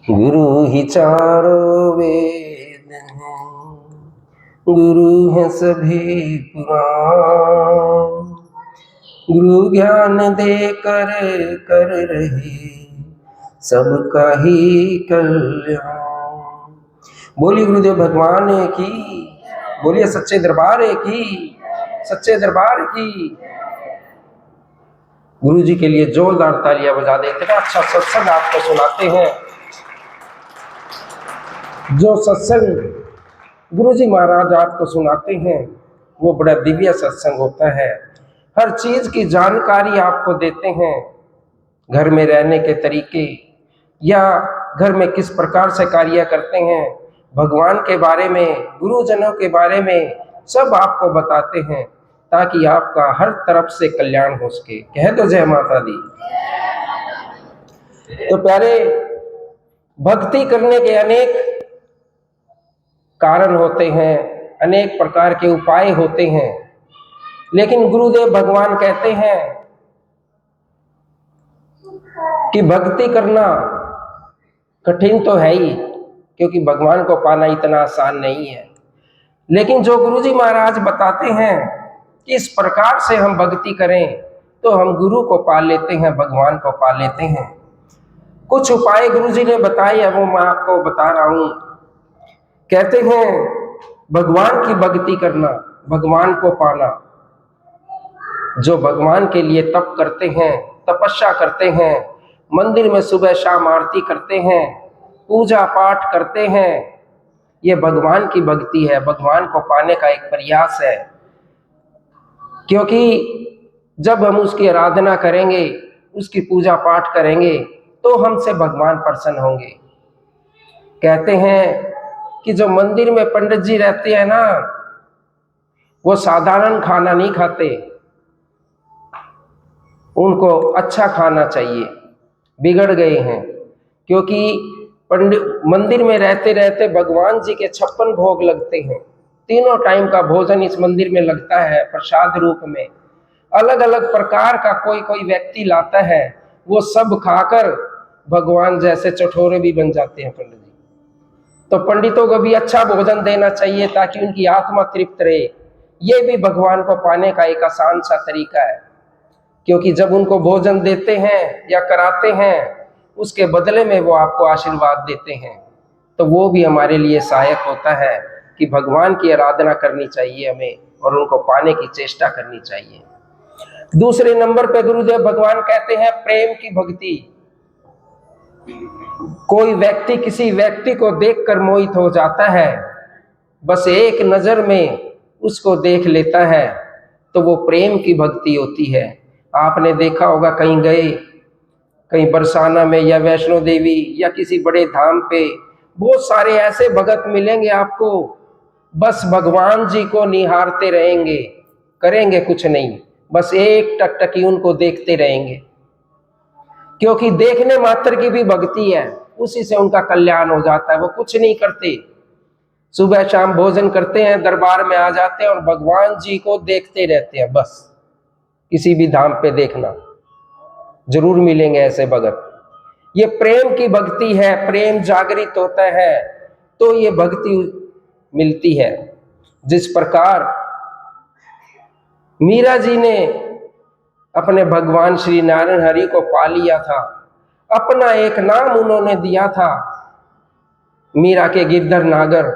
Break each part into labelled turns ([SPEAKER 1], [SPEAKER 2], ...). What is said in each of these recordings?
[SPEAKER 1] गुरु ही चारों वेद हैं, गुरु हैं सभी पुराण। गुरु ज्ञान दे कर रहे सबका ही कल्याण। बोलिए गुरुदेव भगवान की, बोलिए सच्चे दरबार की, सच्चे दरबार की। गुरु जी के लिए जोरदार तालियां बजा दे। इतना अच्छा सत्संग आपको सुनाते हैं। जो सत्संग गुरु जी महाराज आपको सुनाते हैं वो बड़ा दिव्य सत्संग होता है। हर चीज की जानकारी आपको देते हैं। घर में रहने के तरीके या घर में किस प्रकार से कार्य करते हैं, भगवान के बारे में, गुरुजनों के बारे में सब आपको बताते हैं ताकि आपका हर तरफ से कल्याण हो सके। कह दो जय माता दी। तो प्यारे, भक्ति करने के अनेक कारण होते हैं, अनेक प्रकार के उपाय होते हैं, लेकिन गुरुदेव भगवान कहते हैं कि भक्ति करना कठिन तो है ही, क्योंकि भगवान को पाना इतना आसान नहीं है। लेकिन जो गुरुजी महाराज बताते हैं कि इस प्रकार से हम भक्ति करें तो हम गुरु को पा लेते हैं, भगवान को पा लेते हैं। कुछ उपाय गुरुजी ने बताए हैं, वो मैं आपको बता रहा हूं। कहते हैं भगवान की भक्ति करना, भगवान को पाना। जो भगवान के लिए तप करते हैं, तपस्या करते हैं, मंदिर में सुबह शाम आरती करते हैं, पूजा पाठ करते हैं, ये भगवान की भक्ति है, भगवान को पाने का एक प्रयास है। क्योंकि जब हम उसकी आराधना करेंगे, उसकी पूजा पाठ करेंगे तो हमसे भगवान प्रसन्न होंगे। कहते हैं कि जो मंदिर में पंडित जी रहते हैं ना, वो साधारण खाना नहीं खाते, उनको अच्छा खाना चाहिए। बिगड़ गए हैं, क्योंकि पंडित मंदिर में रहते रहते भगवान जी के 56 भोग लगते हैं। तीनों टाइम का भोजन इस मंदिर में लगता है प्रसाद रूप में। अलग अलग प्रकार का कोई कोई व्यक्ति लाता है, वो सब खाकर भगवान जैसे चटोरे भी बन जाते हैं पंडित जी। तो पंडितों को भी अच्छा भोजन देना चाहिए ताकि उनकी आत्मा तृप्त रहे। ये भी भगवान को पाने का एक आसान सा तरीका है, क्योंकि जब उनको भोजन देते हैं या कराते हैं, उसके बदले में वो आपको आशीर्वाद देते हैं, तो वो भी हमारे लिए सहायक होता है कि भगवान की आराधना करनी चाहिए हमें और उनको पाने की चेष्टा करनी चाहिए। दूसरे नंबर पे गुरुदेव भगवान कहते हैं प्रेम की भक्ति। कोई व्यक्ति किसी व्यक्ति को देखकर मोहित हो जाता है, बस एक नजर में उसको देख लेता है, तो वो प्रेम की भक्ति होती है। आपने देखा होगा, कहीं गए, कहीं बरसाना में या वैष्णो देवी या किसी बड़े धाम पे, बहुत सारे ऐसे भगत मिलेंगे आपको, बस भगवान जी को निहारते रहेंगे, करेंगे कुछ नहीं, बस एक टकटकी उनको देखते रहेंगे, क्योंकि देखने मात्र की भी भक्ति है, उसी से उनका कल्याण हो जाता है। वो कुछ नहीं करते, सुबह शाम भोजन करते हैं, दरबार में आ जाते हैं और भगवान जी को देखते रहते हैं। बस किसी भी धाम पे देखना, जरूर मिलेंगे ऐसे भगत। ये प्रेम की भक्ति है, प्रेम जागृत होता है तो ये भक्ति मिलती है। जिस प्रकार मीरा जी ने अपने भगवान श्री नारायण हरि को पा लिया था, अपना एक नाम उन्होंने दिया था मीरा के गिरधर नागर,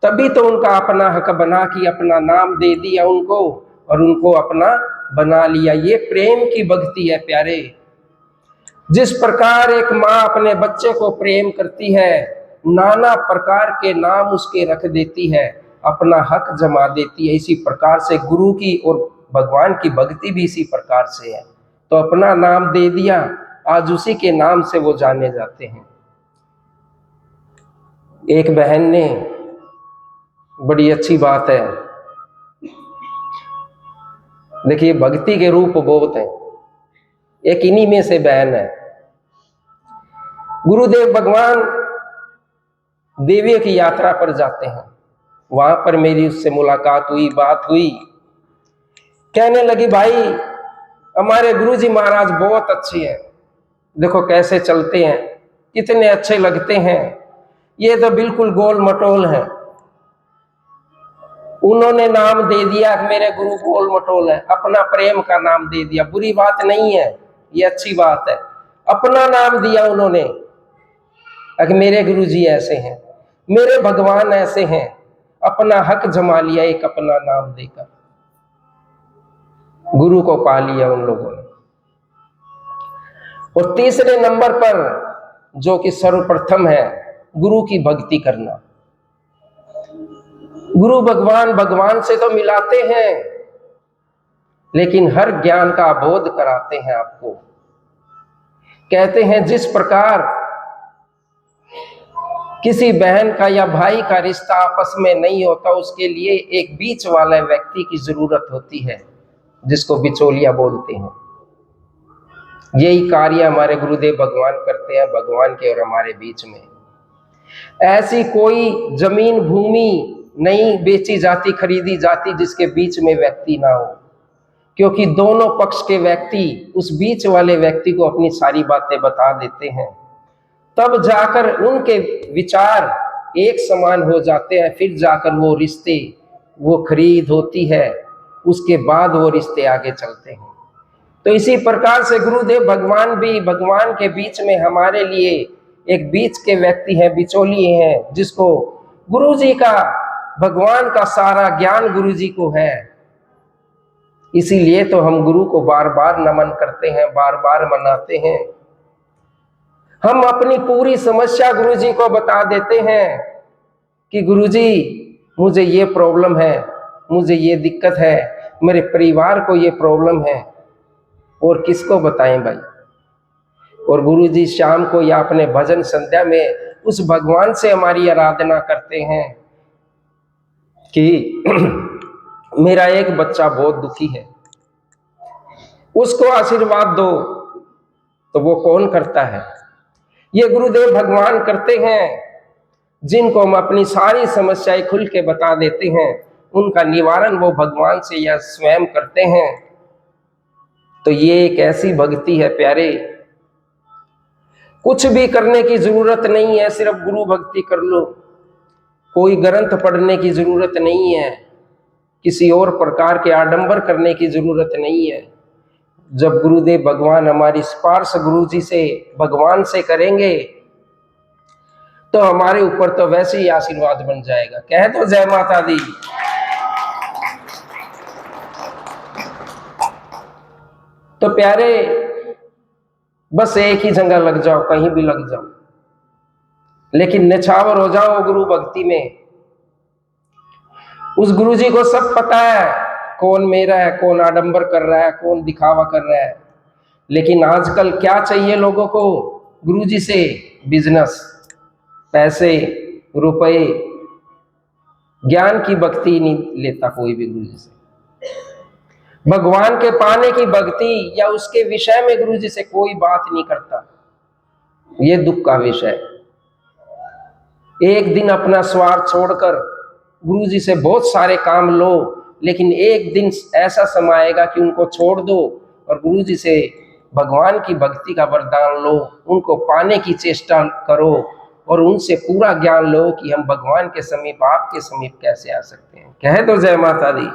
[SPEAKER 1] तभी तो उनका अपना हक बना कि अपना नाम दे दिया उनको और उनको अपना बना लिया। ये प्रेम की भक्ति है प्यारे। जिस प्रकार एक माँ अपने बच्चे को प्रेम करती है, नाना प्रकार के नाम उसके रख देती है, अपना हक जमा देती है, इसी प्रकार से गुरु की और भगवान की भक्ति भी इसी प्रकार से है। तो अपना नाम दे दिया, आज उसी के नाम से वो जाने जाते हैं। एक बहन ने, बड़ी अच्छी बात है, देखिए भक्ति के रूप बहुत हैं, एक इन्हीं में से बहन है। गुरुदेव भगवान देवी की यात्रा पर जाते हैं, वहां पर मेरी उससे मुलाकात हुई, बात हुई। कहने लगी भाई हमारे गुरुजी महाराज बहुत अच्छे हैं, देखो कैसे चलते हैं, कितने अच्छे लगते हैं, ये तो बिल्कुल गोल मटोल है। उन्होंने नाम दे दिया कि मेरे गुरु गोल मटोल है, अपना प्रेम का नाम दे दिया। बुरी बात नहीं है, ये अच्छी बात है। अपना नाम दिया उन्होंने कि मेरे गुरु जी ऐसे हैं, मेरे भगवान ऐसे हैं। अपना हक जमा लिया एक अपना नाम देकर, गुरु को पा लिया उन लोगों ने। और तीसरे नंबर पर जो कि सर्वप्रथम है, गुरु की भक्ति करना। गुरु भगवान से तो मिलाते हैं, लेकिन हर ज्ञान का बोध कराते हैं आपको। कहते हैं जिस प्रकार किसी बहन का या भाई का रिश्ता आपस में नहीं होता, उसके लिए एक बीच वाले व्यक्ति की जरूरत होती है, जिसको बिचौलिया बोलते हैं। यही कार्य हमारे गुरुदेव भगवान करते हैं, भगवान के और हमारे बीच में। ऐसी कोई जमीन भूमि नहीं बेची जाती, खरीदी जाती, जिसके बीच में व्यक्ति ना हो, क्योंकि दोनों पक्ष के व्यक्ति उस बीच वाले व्यक्ति को अपनी सारी बातें बता देते हैं। तब जाकर उनके विचार एक समान हो जाते हैं, फिर जाकर वो रिश्ते, वो खरीद होती है, उसके बाद वो रिश्ते आगे चलते हैं। तो इसी प्रकार से गुरुदेव भगवान भी भगवान के बीच में हमारे लिए एक बीच के व्यक्ति हैं, बिचौलिए हैं, जिसको गुरु जी का, भगवान का सारा ज्ञान गुरु जी को है। इसीलिए तो हम गुरु को बार बार नमन करते हैं, बार बार मनाते हैं। हम अपनी पूरी समस्या गुरु जी को बता देते हैं कि गुरु जी मुझे ये प्रॉब्लम है, मुझे ये दिक्कत है, मेरे परिवार को ये प्रॉब्लम है। और किसको बताएं भाई? और गुरु जी शाम को या अपने भजन संध्या में उस भगवान से हमारी आराधना करते हैं कि मेरा एक बच्चा बहुत दुखी है, उसको आशीर्वाद दो। तो वो कौन करता है? ये गुरुदेव भगवान करते हैं, जिनको हम अपनी सारी समस्याएं खुल के बता देते हैं। उनका निवारण वो भगवान से या स्वयं करते हैं। तो ये एक ऐसी भक्ति है प्यारे, कुछ भी करने की जरूरत नहीं है, सिर्फ गुरु भक्ति कर लो। कोई ग्रंथ पढ़ने की जरूरत नहीं है, किसी और प्रकार के आडंबर करने की जरूरत नहीं है। जब गुरुदेव भगवान हमारी स्पर्श गुरु जी से, भगवान से करेंगे, तो हमारे ऊपर तो वैसे ही आशीर्वाद बन जाएगा। कह दो जय माता दी। तो प्यारे, बस एक ही जगह लग जाओ, कहीं भी लग जाओ, लेकिन निछावर हो जाओ गुरु भक्ति में। उस गुरु जी को सब पता है, कौन मेरा है, कौन आडंबर कर रहा है, कौन दिखावा कर रहा है। लेकिन आजकल क्या चाहिए लोगों को गुरु जी से? बिजनेस, पैसे, रुपए। ज्ञान की भक्ति नहीं लेता कोई भी गुरु जी से। भगवान के पाने की भक्ति या उसके विषय में गुरु जी से कोई बात नहीं करता। ये दुख का विषय। एक दिन अपना स्वार्थ छोड़कर गुरु जी से बहुत सारे काम लो, लेकिन एक दिन ऐसा समय आएगा कि उनको छोड़ दो और गुरु जी से भगवान की भक्ति का वरदान लो, उनको पाने की चेष्टा करो और उनसे पूरा ज्ञान लो कि हम भगवान के समीप, आपके समीप कैसे आ सकते हैं। कह दो जय माता दी।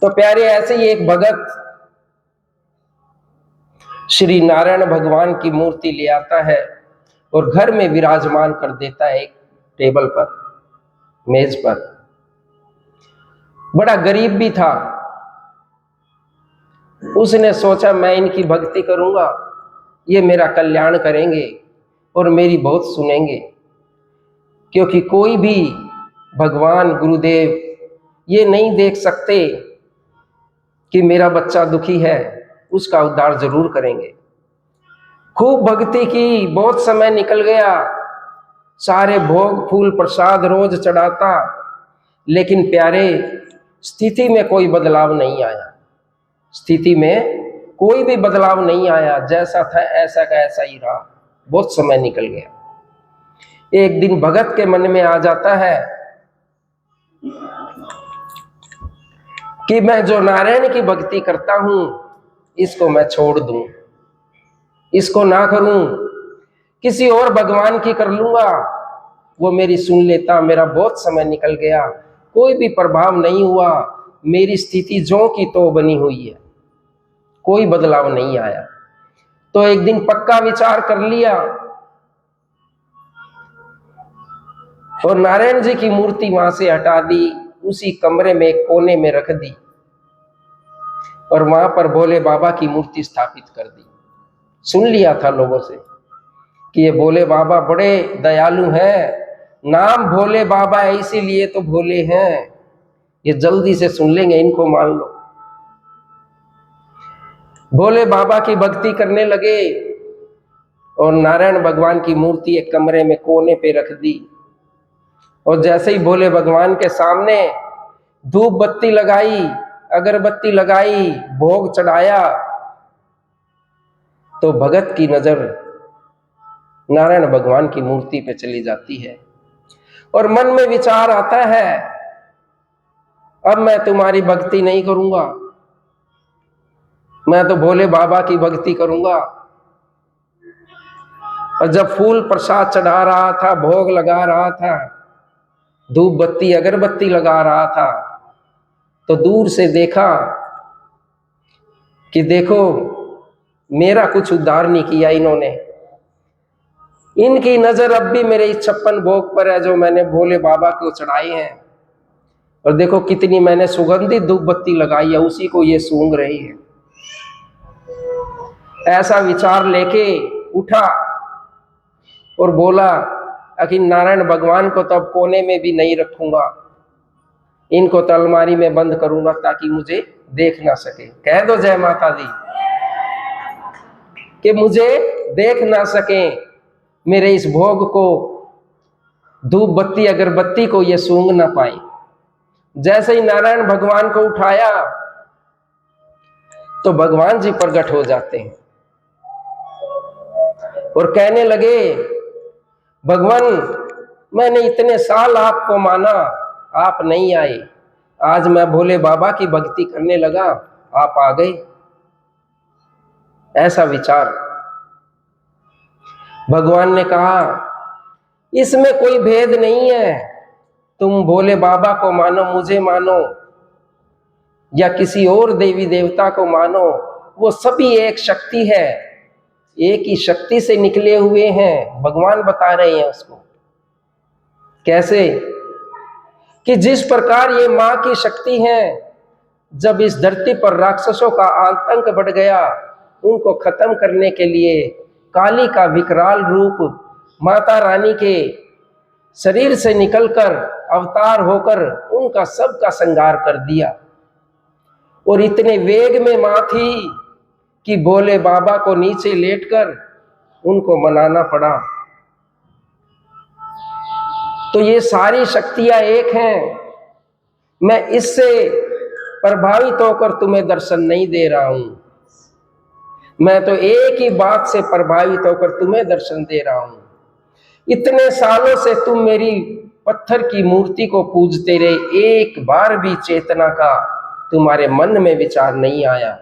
[SPEAKER 1] तो प्यारे, ऐसे ही एक भगत श्री नारायण भगवान की मूर्ति ले आता है और घर में विराजमान कर देता है, एक टेबल पर, मेज पर। बड़ा गरीब भी था। उसने सोचा मैं इनकी भक्ति करूंगा, ये मेरा कल्याण करेंगे और मेरी बहुत सुनेंगे। क्योंकि कोई भी भगवान गुरुदेव ये नहीं देख सकते कि मेरा बच्चा दुखी है, उसका उद्धार जरूर करेंगे। खूब भक्ति की, बहुत समय निकल गया, सारे भोग फूल प्रसाद रोज चढ़ाता, लेकिन प्यारे स्थिति में कोई बदलाव नहीं आया। स्थिति में कोई भी बदलाव नहीं आया, जैसा था ऐसा का ऐसा ही रहा। बहुत समय निकल गया। एक दिन भगत के मन में आ जाता है कि मैं जो नारायण की भक्ति करता हूं, इसको मैं छोड़ दूं, इसको ना करूं, किसी और भगवान की कर लूंगा, वो मेरी सुन लेता, मेरा बहुत समय निकल गया, कोई भी प्रभाव नहीं हुआ, मेरी स्थिति जो की तो बनी हुई है, कोई बदलाव नहीं आया। तो एक दिन पक्का विचार कर लिया और नारायण जी की मूर्ति वहां से हटा दी, उसी कमरे में एक कोने में रख दी और वहां पर भोले बाबा की मूर्ति स्थापित कर दी। सुन लिया था लोगों से कि ये भोले बाबा बड़े दयालु हैं, नाम भोले बाबा है इसीलिए तो भोले हैं, ये जल्दी से सुन लेंगे, इनको मान लो। भोले बाबा की भक्ति करने लगे और नारायण भगवान की मूर्ति एक कमरे में कोने पे रख दी और जैसे ही भोले भगवान के सामने धूप बत्ती लगाई, अगरबत्ती लगाई, भोग चढ़ाया, तो भगत की नजर नारायण भगवान की मूर्ति पे चली जाती है और मन में विचार आता है, अब मैं तुम्हारी भक्ति नहीं करूंगा, मैं तो भोले बाबा की भक्ति करूंगा। और जब फूल प्रसाद चढ़ा रहा था, भोग लगा रहा था, धूप बत्ती अगरबत्ती लगा रहा था, तो दूर से देखा कि देखो मेरा कुछ उद्धार नहीं किया इन्होंने, इनकी नजर अब भी मेरे इस 56 भोग पर है जो मैंने भोले बाबा को चढ़ाए हैं, और देखो कितनी मैंने सुगंधित धूप बत्ती लगाई है, उसी को ये सूंघ रही है। ऐसा विचार लेके उठा और बोला कि नारायण भगवान को तो अब कोने में भी नहीं रखूंगा, इनको तो अलमारी में बंद करूंगा ताकि मुझे देख ना सके। कह दो जय माता दी, कि मुझे देख ना सके, मेरे इस भोग को, धूप बत्ती अगरबत्ती को ये सूंघ ना पाए। जैसे ही नारायण भगवान को उठाया तो भगवान जी प्रकट हो जाते हैं और कहने लगे, भगवान मैंने इतने साल आपको माना, आप नहीं आए, आज मैं भोले बाबा की भक्ति करने लगा, आप आ गए। ऐसा विचार। भगवान ने कहा, इसमें कोई भेद नहीं है, तुम भोले बाबा को मानो, मुझे मानो या किसी और देवी देवता को मानो, वो सभी एक शक्ति है, एक ही शक्ति से निकले हुए हैं। भगवान बता रहे हैं उसको कैसे, कि जिस प्रकार ये मां की शक्ति है, जब इस धरती पर राक्षसों का आतंक बढ़ गया, उनको खत्म करने के लिए काली का विकराल रूप माता रानी के शरीर से निकलकर अवतार होकर उनका सबका संहार कर दिया। और इतने वेग में मां थी कि भोले बाबा को नीचे लेटकर उनको मनाना पड़ा। तो ये सारी शक्तियां एक हैं, मैं इससे प्रभावित होकर तुम्हें दर्शन नहीं दे रहा हूं, मैं तो एक ही बात से प्रभावित होकर तुम्हें दर्शन दे रहा हूं। इतने सालों से तुम मेरी पत्थर की मूर्ति को पूजते रहे, एक बार भी चेतना का तुम्हारे मन में विचार नहीं आया।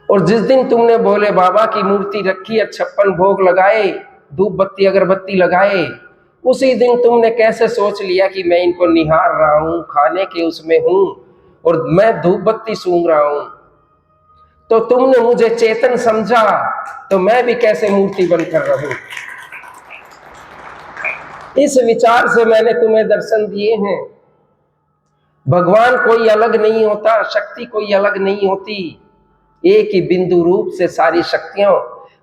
[SPEAKER 1] और जिस दिन तुमने भोले बाबा की मूर्ति रखी है, 56 भोग लगाए, धूप बत्ती अगरबत्ती लगाए, उसी दिन तुमने कैसे सोच लिया कि मैं इनको निहार रहा हूं, खाने के उसमें हूं और मैं धूप बत्ती सूंघ रहा हूं। तो तुमने मुझे चेतन समझा, तो मैं भी कैसे मूर्ति बनकर रहूं। इस विचार से मैंने तुम्हें दर्शन दिए हैं। भगवान कोई अलग नहीं होता, शक्ति कोई अलग नहीं होती, एक ही बिंदु रूप से सारी शक्तियां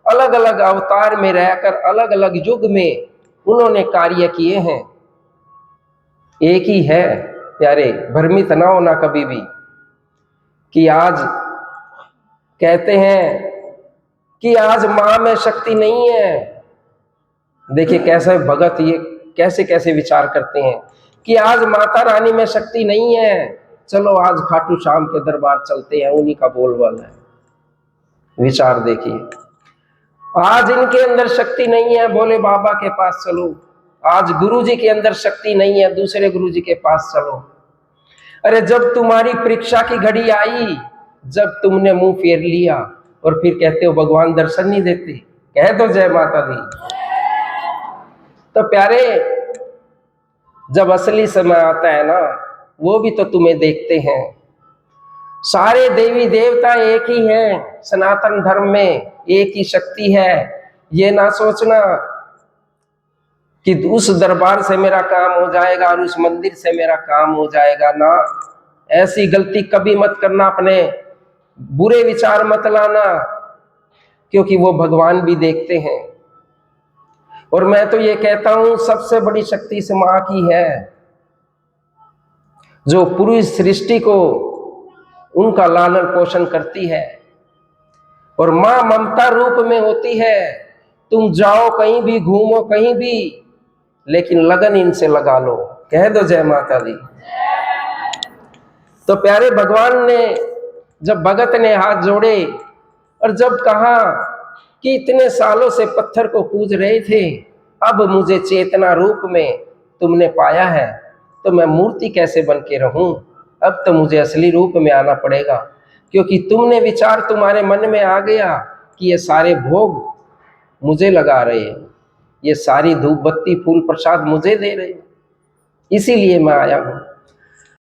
[SPEAKER 1] अलग अलग अवतार में रहकर अलग अलग युग में उन्होंने कार्य किए हैं। एक ही है प्यारे, भ्रमित ना होना कभी भी कि आज कहते हैं कि आज मां में शक्ति नहीं है। देखिए कैसे भगत ये कैसे कैसे विचार करते हैं कि आज माता रानी में शक्ति नहीं है, चलो आज खाटू श्याम के दरबार चलते हैं, उन्हीं का बोलबाला है। विचार देखिए, आज इनके अंदर शक्ति नहीं है, भोले बाबा के पास चलो। आज गुरु जी के अंदर शक्ति नहीं है, दूसरे गुरु जी के पास चलो। अरे जब तुम्हारी परीक्षा की घड़ी आई, जब तुमने मुंह फेर लिया और फिर कहते हो भगवान दर्शन नहीं देते, कह दो जय माता दी। तो प्यारे, जब असली समय आता है ना, वो भी तो तुम्हें देखते हैं। सारे देवी देवता एक ही हैं, सनातन धर्म में एक ही शक्ति है। ये ना सोचना कि उस दरबार से मेरा काम हो जाएगा और उस मंदिर से मेरा काम हो जाएगा ना। ऐसी गलती कभी मत करना, अपने बुरे विचार मत लाना, क्योंकि वो भगवान भी देखते हैं। और मैं तो ये कहता हूं, सबसे बड़ी शक्ति इस मां की है, जो पूरी सृष्टि को उनका लालन पोषण करती है। और मां ममता रूप में होती है। तुम जाओ कहीं भी, घूमो कहीं भी, लेकिन लगन इनसे लगा लो। कह दो जय माता दी। तो प्यारे, भगवान ने जब भगत ने हाथ जोड़े और जब कहा कि इतने सालों से पत्थर को पूज रहे थे, अब मुझे चेतना रूप में तुमने पाया है, तो मैं मूर्ति कैसे बन के रहूं। अब तो मुझे असली रूप में आना पड़ेगा, क्योंकि तुमने विचार, तुम्हारे मन में आ गया कि ये सारे भोग मुझे लगा रहे हैं, ये सारी धूप बत्ती फूल प्रसाद मुझे दे रहे हैं, इसीलिए मैं आया हूं।